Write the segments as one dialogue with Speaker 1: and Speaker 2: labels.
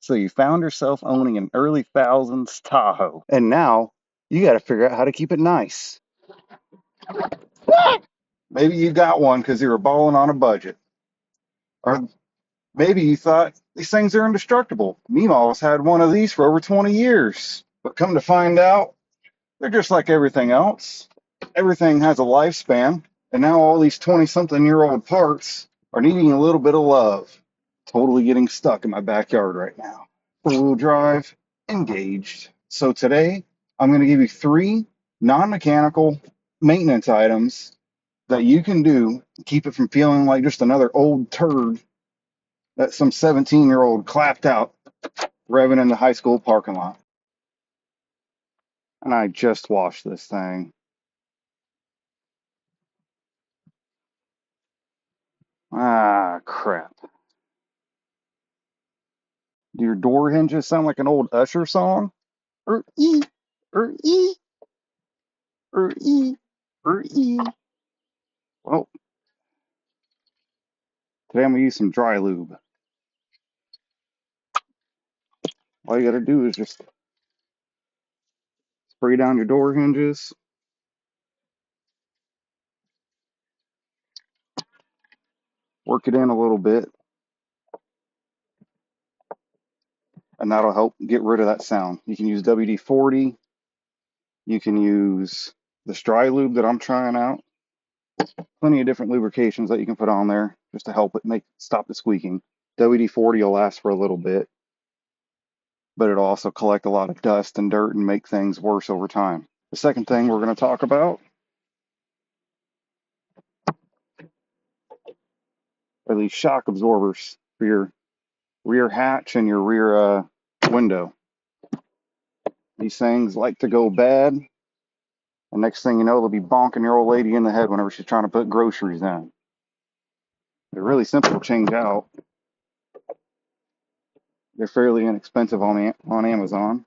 Speaker 1: So you found yourself owning an early thousands Tahoe, and now you got to figure out how to keep it nice. Maybe you got one because you were balling on a budget, or maybe you thought these things are indestructible. Meemaw's had one of these for over 20 years, but come to find out, they're just like everything else. Everything has a lifespan, and now all these 20-something-year-old parts are needing a little bit of love. Totally getting stuck in my backyard right now. Four-wheel drive, engaged. So today, I'm going to give you three non-mechanical maintenance items that you can do to keep it from feeling like just another old turd that some 17-year-old clapped out revving in the high school parking lot. And I just washed this thing. Ah, crap. Do your door hinges sound like an old Usher song? Er-ee, er-ee, er-ee, er-ee. Well, today I'm going to use some dry lube. All you got to do is just spray down your door hinges, work it in a little bit, and that'll help get rid of that sound. You can use WD-40. You can use this dry lube that I'm trying out. Plenty of different lubrications that you can put on there just to help it stop the squeaking. WD-40 will last for a little bit, but it'll also collect a lot of dust and dirt and make things worse over time. The second thing we're going to talk about are these shock absorbers for your rear hatch and your rear window. These things like to go bad, and next thing you know, they'll be bonking your old lady in the head whenever she's trying to put groceries in. They're really simple to change out. They're fairly inexpensive on Amazon.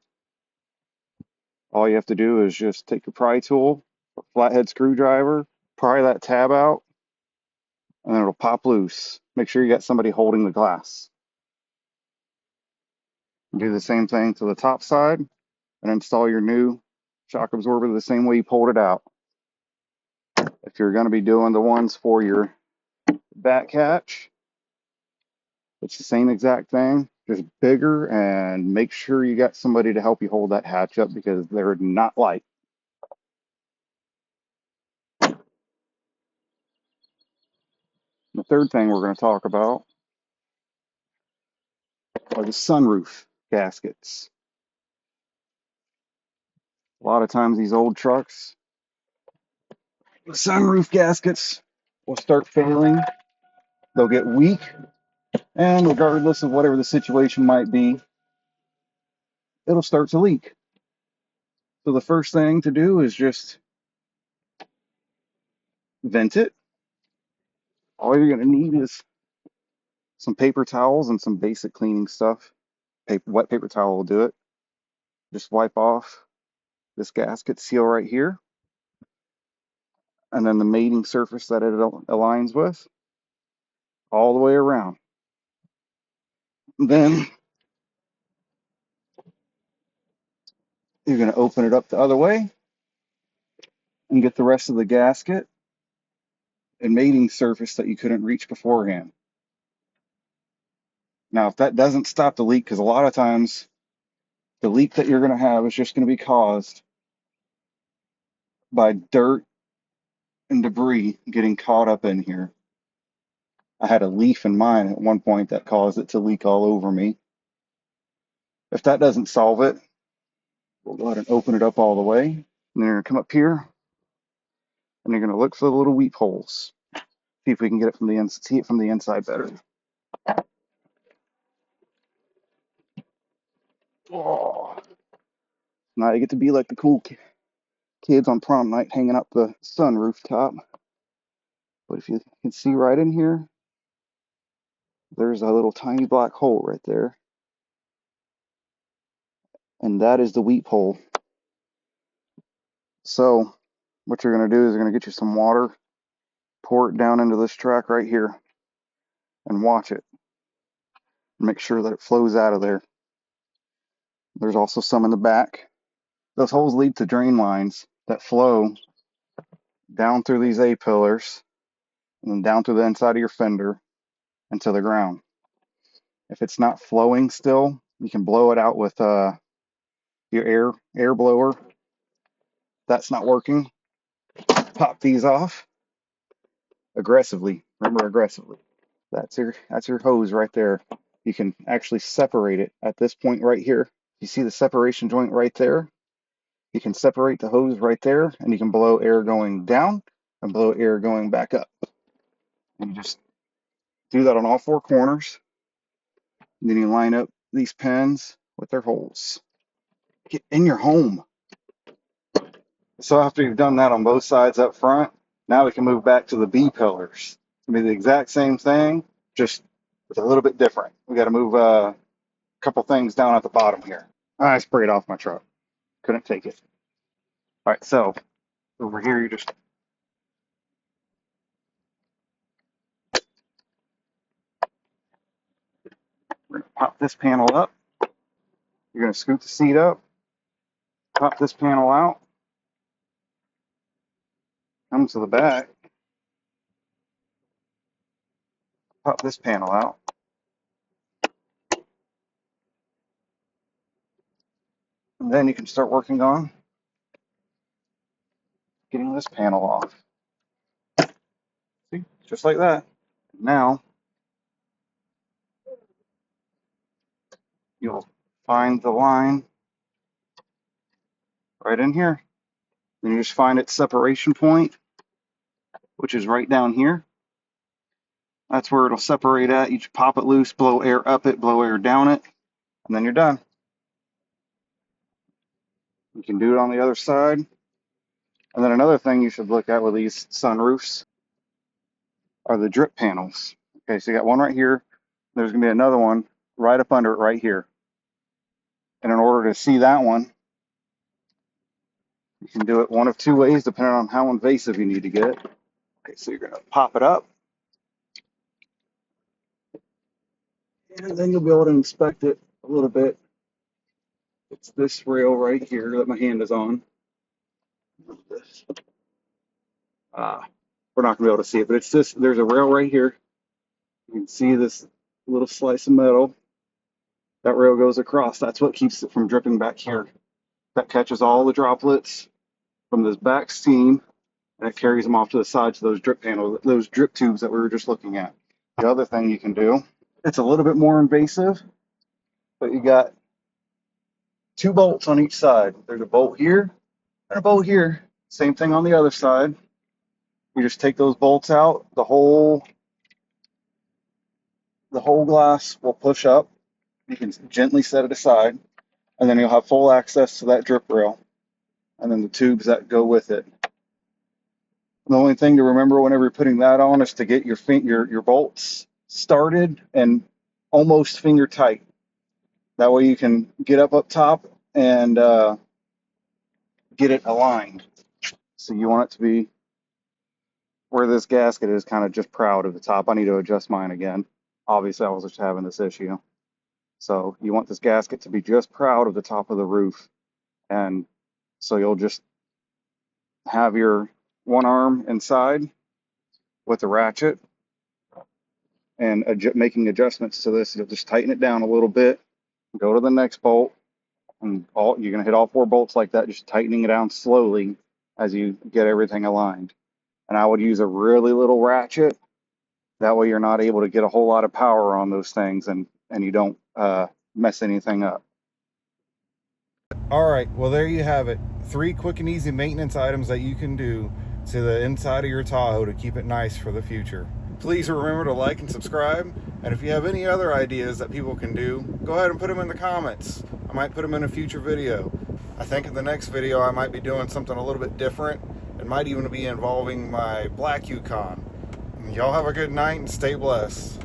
Speaker 1: All you have to do is just take your pry tool, a flathead screwdriver, pry that tab out, and then it'll pop loose. Make sure you got somebody holding the glass. Do the same thing to the top side and install your new shock absorber the same way you pulled it out. If you're going to be doing the ones for your back hatch, it's the same exact thing, just bigger, and make sure you got somebody to help you hold that hatch up because they're not light. The third thing we're going to talk about are the sunroof gaskets. A lot of times these old trucks, the sunroof gaskets will start failing. They'll get weak, and regardless of whatever the situation might be, it'll start to leak. So the first thing to do is just vent it. All you're going to need is some paper towels and some basic cleaning stuff. Wet paper towel will do it. Just wipe off this gasket seal right here, and then the mating surface that it aligns with, all the way around. Then you're going to open it up the other way and get the rest of the gasket and mating surface that you couldn't reach beforehand. Now, if that doesn't stop the leak, because a lot of times the leak that you're going to have is just going to be caused by dirt and debris getting caught up in here. I had a leaf in mine at one point that caused it to leak all over me. If that doesn't solve it, we'll go ahead and open it up all the way. And then you're going to come up here and you're going to look for the little weep holes. See if we can get it from the see it from the inside better. Oh, now you get to be like the cool kids on prom night hanging up the sunroof top. But if you can see right in here, there's a little tiny black hole right there. And that is the weep hole. So what you're going to do is you're going to get you some water, pour it down into this track right here, and watch it. Make sure that it flows out of there. There's also some in the back. Those holes lead to drain lines that flow down through these A-pillars and then down through the inside of your fender into the ground. If it's not flowing still, you can blow it out with your air blower. If that's not working, pop these off aggressively. Remember, aggressively. That's your hose right there. You can actually separate it at this point right here. You see the separation joint right there? You can separate the hose right there, and you can blow air going down and blow air going back up. And you just do that on all four corners. And then you line up these pins with their holes. Get in your home. So after you've done that on both sides up front, now we can move back to the B pillars. It's gonna be the exact same thing, just with a little bit different. We got to move a couple things down at the bottom here. I sprayed off my truck. Couldn't take it. All right, so over here you just we're gonna pop this panel up. You're gonna scoot the seat up, pop this panel out, come to the back, pop this panel out. And then you can start working on getting this panel off. See, just like that. Now you'll find the line right in here. Then you just find its separation point, which is right down here. That's where it'll separate at. You just pop it loose, blow air up it, blow air down it, and then you're done. You can do it on the other side. And then another thing you should look at with these sunroofs are the drip panels. Okay, so you got one right here. There's going to be another one right up under it right here. And in order to see that one, you can do it one of two ways depending on how invasive you need to get. Okay, so you're going to pop it up. And then you'll be able to inspect it a little bit. It's this rail right here that my hand is on. We're not going to be able to see it, but it's this. There's a rail right here. You can see this little slice of metal. That rail goes across. That's what keeps it from dripping back here. That catches all the droplets from this back seam, and it carries them off to the sides of those drip panels, those drip tubes that we were just looking at. The other thing you can do, it's a little bit more invasive, but you got two bolts on each side. There's a bolt here and a bolt here. Same thing on the other side. You just take those bolts out, the whole glass will push up. You can gently set it aside, and then you'll have full access to that drip rail and then the tubes that go with it. The only thing to remember whenever you're putting that on is to get your bolts started and almost finger tight. That way you can get up top and get it aligned. So you want it to be where this gasket is kind of just proud of the top. I need to adjust mine again. Obviously, I was just having this issue. So you want this gasket to be just proud of the top of the roof. And so you'll just have your one arm inside with the ratchet and making adjustments to this. You'll just tighten it down a little bit, go to the next bolt, and you're going to hit all four bolts like that, just tightening it down slowly as you get everything aligned. And I would use a really little ratchet. That way you're not able to get a whole lot of power on those things and you don't mess anything up. All right, well, there you have it. 3 quick and easy maintenance items that you can do to the inside of your Tahoe to keep it nice for the future. Please remember to like and subscribe. And if you have any other ideas that people can do, go ahead and put them in the comments. I might put them in a future video. I think in the next video I might be doing something a little bit different. It might even be involving my black Yukon. Y'all have a good night and stay blessed.